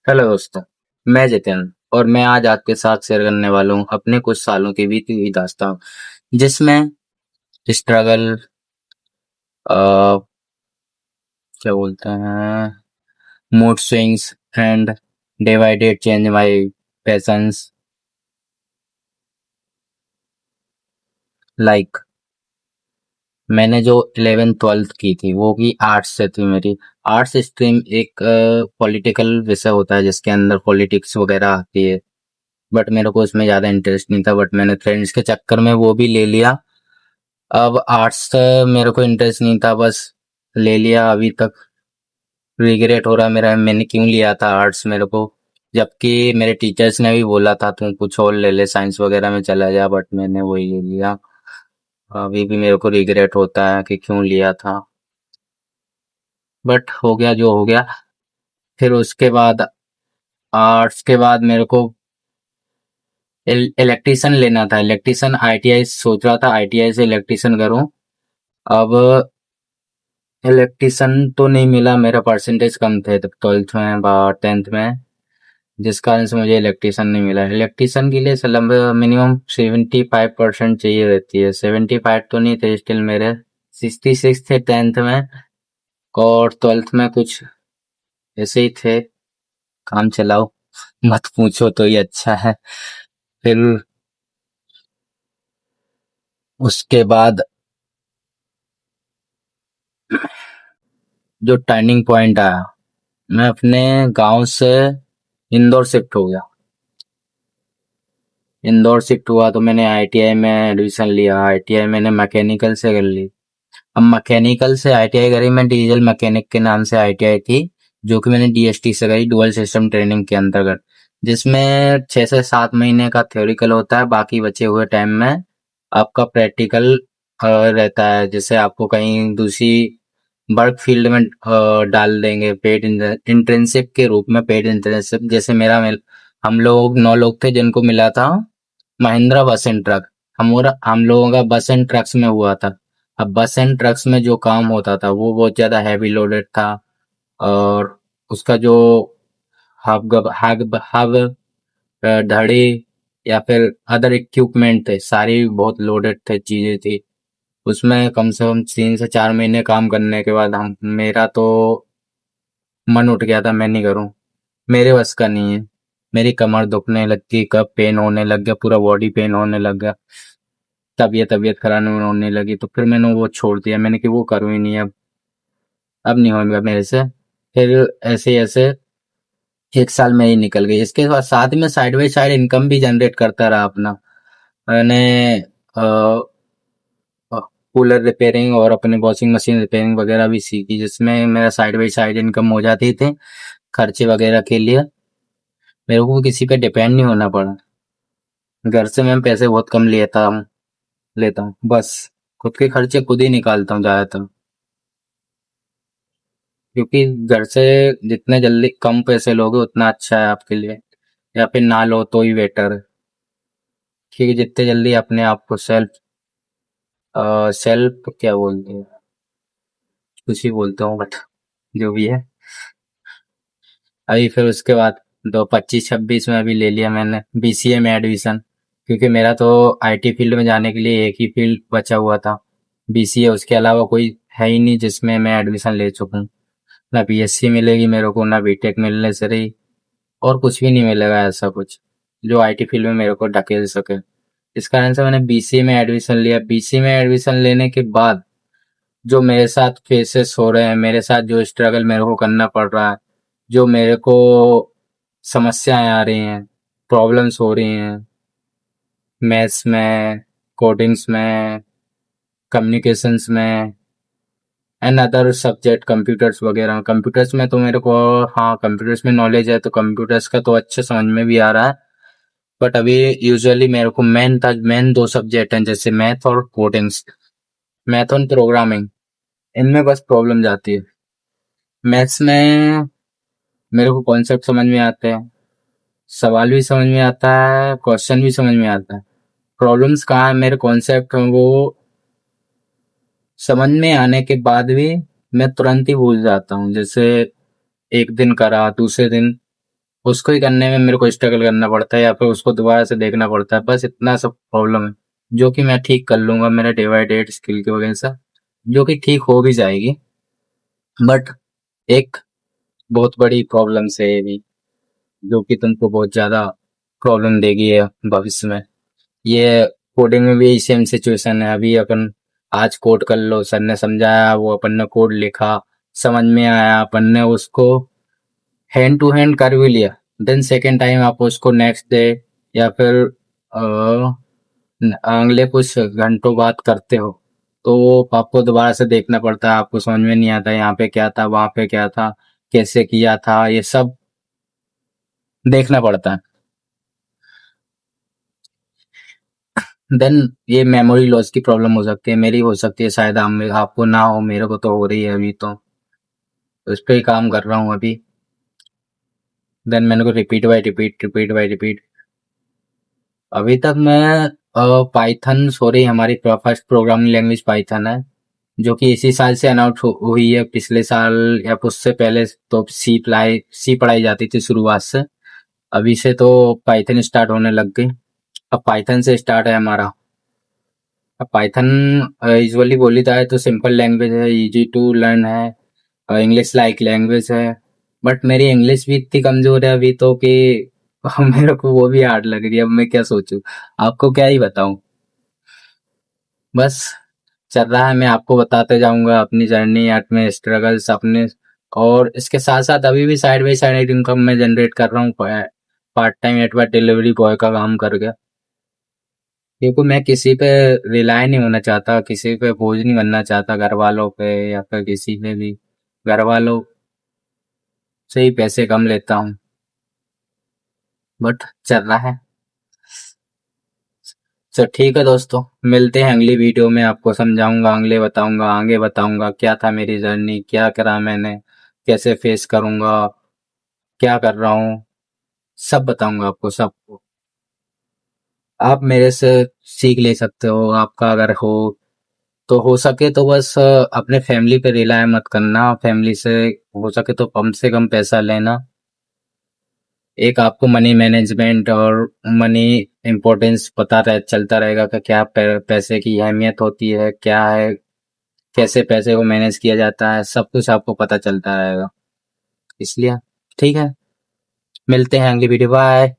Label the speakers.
Speaker 1: Hello दोस्तों। मैं जितेन और मैं आज आपके साथ शेयर करने वाला हूँ अपने कुछ सालों की बीती हुई दास्तान, जिसमें स्ट्रगल, क्या बोलते हैं, mood swings and divided change my patience. Like मैंने जो 11th 12th की थी वो की आर्ट्स से थी मेरी। आर्ट्स स्ट्रीम एक पॉलिटिकल विषय होता है जिसके अंदर पॉलिटिक्स वगैरह आती है। बट मेरे को उसमें ज़्यादा इंटरेस्ट नहीं था, बट मैंने फ्रेंड्स के चक्कर में वो भी ले लिया। अब आर्ट्स मेरे को इंटरेस्ट नहीं था, बस ले लिया। अभी तक रिग्रेट हो रहा है मेरा, मैंने क्यों लिया था आर्ट्स मेरे को, जबकि मेरे टीचर्स ने भी बोला था तू कुछ और ले ले, साइंस वगैरह में चला जा, बट मैंने वही ले लिया। अभी भी मेरे को रिग्रेट होता है कि क्यों लिया था, बट हो गया जो हो गया। फिर उसके बाद आर्ट्स के बाद मेरे को इलेक्ट्रिशियन लेना था। इलेक्ट्रिशियन आईटीआई सोच रहा था, आईटीआई से इलेक्ट्रिशियन करूं। अब इलेक्ट्रिशियन तो नहीं मिला, मेरा परसेंटेज कम थे तब 12th में 10th में, जिस कारण से मुझे इलेक्ट्रिशियन नहीं मिला। इलेक्ट्रिशियन के लिए मिनिमम 75% चाहिए रहती है। 75 तो नहीं थे स्टिल मेरे, 66 थे 10th में। और 12th में कुछ ऐसे ही थे, काम चलाओ, मत पूछो तो ये अच्छा है। फिर उसके बाद जो टर्निंग पॉइंट आया, मैं अपने गांव से इंदौर शिफ्ट हो गया। इंदौर शिफ्ट हुआ तो मैंने आईटीआई में एडमिशन लिया। आईटीआई मैंने मैकेनिकल से कर ली। अब मैकेनिकल से आईटीआई करी मैं, डीजल मैकेनिक के नाम से आईटीआई थी, जो कि मैंने डीएसटी से करी, डुअल सिस्टम ट्रेनिंग के अंतर्गत, जिसमें 6 से 7 महीने का थ्योरिकल होता है, बाकी बचे हुए टाइम में आपका प्रैक्टिकल रहता है। जैसे आपको कहीं दूसरी वर्क फील्ड में डाल देंगे पेड इंटर्नशिप के रूप में। पेड इंटर्नशिप जैसे हम लोग 9 लोग थे जिनको मिला था महिंद्रा बस एंड ट्रक। हम लोगों का बस एंड ट्रक्स में हुआ था। अब बस एंड ट्रक्स में जो काम होता था वो बहुत ज्यादा हैवी लोडेड था, और उसका जो हब हब हब धड़ी या फिर अदर इक्विपमेंट थे, सारी बहुत लोडेड थे, चीजें थी। उसमें कम से कम 3 से 4 महीने काम करने के बाद हम मेरा तो मन उठ गया था, मैं नहीं करूं, मेरे बस का नहीं है। मेरी कमर दुखने लगी, कब पेन होने लग गया, पूरा बॉडी पेन होने लग गया, तबीयत खराब होने लगी, तो फिर मैंने वो छोड़ दिया। मैंने कि वो करूँ ही नहीं अब नहीं होगा मेरे से। फिर ऐसे ही ऐसे 1 साल में ही निकल गई। इसके बाद साथ में साइड बाई साइड इनकम भी जनरेट करता रहा अपना। मैंने कूलर रिपेयरिंग और अपने वॉशिंग मशीन रिपेयरिंग वगैरह भी सीखी, जिसमें मेरा साइड बाई साइड इनकम हो जाती थी खर्चे वगैरह के लिए। मेरे को किसी पे डिपेंड नहीं होना पड़ा। घर से मैं पैसे बहुत कम लेता हूँ, बस खुद के खर्चे खुद ही निकालता हूँ ज़्यादातर, क्योंकि घर से जितने जल्दी कम पैसे लोगे उतना अच्छा है आपके लिए, या फिर ना लो तो ही बेटर है। क्योंकि जितने जल्दी अपने आप को सेल्फ क्या बोलते हैं, कुछ ही बोलते हो बट जो भी है। अभी फिर उसके बाद 2025-26 में अभी ले लिया मैंने बीसीए में एडमिशन, क्योंकि मेरा तो आईटी फील्ड में जाने के लिए एक ही फील्ड बचा हुआ था, बीसीए। उसके अलावा कोई है ही नहीं जिसमें मैं एडमिशन ले चुकूं। ना बीएससी मिलेगी मेरे को, ना बीटेक मिलने से रही, और कुछ भी नहीं मिलेगा ऐसा कुछ जो आईटी फील्ड में मेरे को ढकेल सके। इस कारण से मैंने बीसीए में एडमिशन लिया। बीसीए में एडमिशन लेने के बाद जो मेरे साथ फेसेस हो रहे हैं, मेरे साथ जो स्ट्रगल मेरे को करना पड़ रहा है, जो मेरे को समस्याएं आ रही हैं, प्रॉब्लम्स हो रही हैं मैथ्स में, कोडिंग्स में, कम्युनिकेशंस में एंड अदर सब्जेक्ट, कंप्यूटर्स वगैरह। कंप्यूटर्स में तो मेरे को, हाँ कंप्यूटर्स में नॉलेज है, तो कंप्यूटर्स का तो अच्छे समझ में भी आ रहा है। बट अभी यूजुअली मेरे को मेन 2 सब्जेक्ट हैं, जैसे मैथ और कोडिंग्स, मैथ और प्रोग्रामिंग, इनमें बस प्रॉब्लम जाती है। मैथ्स में मेरे को कॉन्सेप्ट समझ में आते हैं, सवाल भी समझ में आता है, क्वेश्चन भी समझ में आता है। प्रॉब्लम्स कहाँ है, मेरे कॉन्सेप्ट वो समझ में आने के बाद भी मैं तुरंत ही भूल जाता हूँ। जैसे एक दिन करा, दूसरे दिन उसको ही करने में मेरे को स्ट्रगल करना पड़ता है या फिर उसको दोबारा से देखना पड़ता है, बस इतना सब प्रॉब्लम है, जो कि मैं ठीक कर लूंगा मेरे डे बाय डे स्किल की वजह से, जो कि ठीक हो भी जाएगी। बट एक बहुत बड़ी प्रॉब्लम से ये भी, जो कि तुमको बहुत ज्यादा प्रॉब्लम देगी है भविष्य में। ये कोडिंग में भी सेम सिचुएशन है। अभी अपन आज कोड कर लो, सर ने समझाया, वो अपन ने कोड लिखा, समझ में आया, अपन ने उसको हैंड टू हैंड कर भी लिया, देन सेकेंड टाइम आप उसको नेक्स्ट डे या फिर अगले कुछ घंटों बाद करते हो, तो वो आपको दोबारा से देखना पड़ता है, आपको समझ में नहीं आता यहाँ पे क्या था, वहां पे क्या था, कैसे किया था, ये सब देखना पड़ता है। देन ये मेमोरी लॉस की प्रॉब्लम हो सकती है, मेरी हो सकती है, शायद आपको ना हो, मेरे को तो हो रही है अभी, तो इस पे ही काम कर रहा हूँ अभी। देन मैंने को रिपीट बाय रिपीट। अभी तक मैं पाइथन, सॉरी हमारी फर्स्ट प्रोग्रामिंग लैंग्वेज पाइथन है, जो कि इसी साल से अनाउट हुई है। पिछले साल या फिर उससे पहले तो सी पढ़ाई जाती थी शुरुआत से, अभी से तो पाइथन स्टार्ट होने लग गई। अब पाइथन से स्टार्ट है हमारा। अब पाइथन यूजुअली बोली जाए तो सिंपल लैंग्वेज है, इजी टू लर्न है, इंग्लिश लाइक लैंग्वेज है। बट मेरी इंग्लिश भी इतनी कमजोर है अभी तो कि मेरे को वो भी हार्ड लग रही है। अब मैं क्या सोचूं, आपको क्या ही बताऊं। बस चल रहा है, मैं आपको बताते जाऊंगा अपनी जर्नी, अपने स्ट्रगल्स अपने, और इसके साथ साथ अभी भी साइड बाई साइड इनकम मैं जनरेट कर रहा हूँ part time network delivery boy का काम करके, क्योंकि मैं किसी पे रिलाय नहीं होना चाहता, किसी पे बोझ नहीं बनना चाहता, घर वालों पे या फिर किसी पे भी। घर वालों से ही पैसे कम लेता हूँ, बट चल रहा है। तो ठीक है दोस्तों, मिलते हैं अगली वीडियो में, आपको समझाऊंगा, आगे बताऊंगा क्या था मेरी जर्नी, क्या करा मैंने, कैसे फेस करूंगा, क्या कर रहा हूँ, सब बताऊंगा आपको, सब। आप मेरे से सीख ले सकते हो, आपका अगर हो तो हो सके तो बस अपने फैमिली पे रिलाय मत करना, फैमिली से हो सके तो कम से कम पैसा लेना। एक आपको मनी मैनेजमेंट और मनी इम्पोर्टेंस पता रहे, चलता रहेगा कि क्या पैसे की अहमियत होती है, क्या है, कैसे पैसे को मैनेज किया जाता है, सब कुछ आपको पता चलता रहेगा। इसलिए ठीक है, मिलते हैं अगली वीडियो, बाय।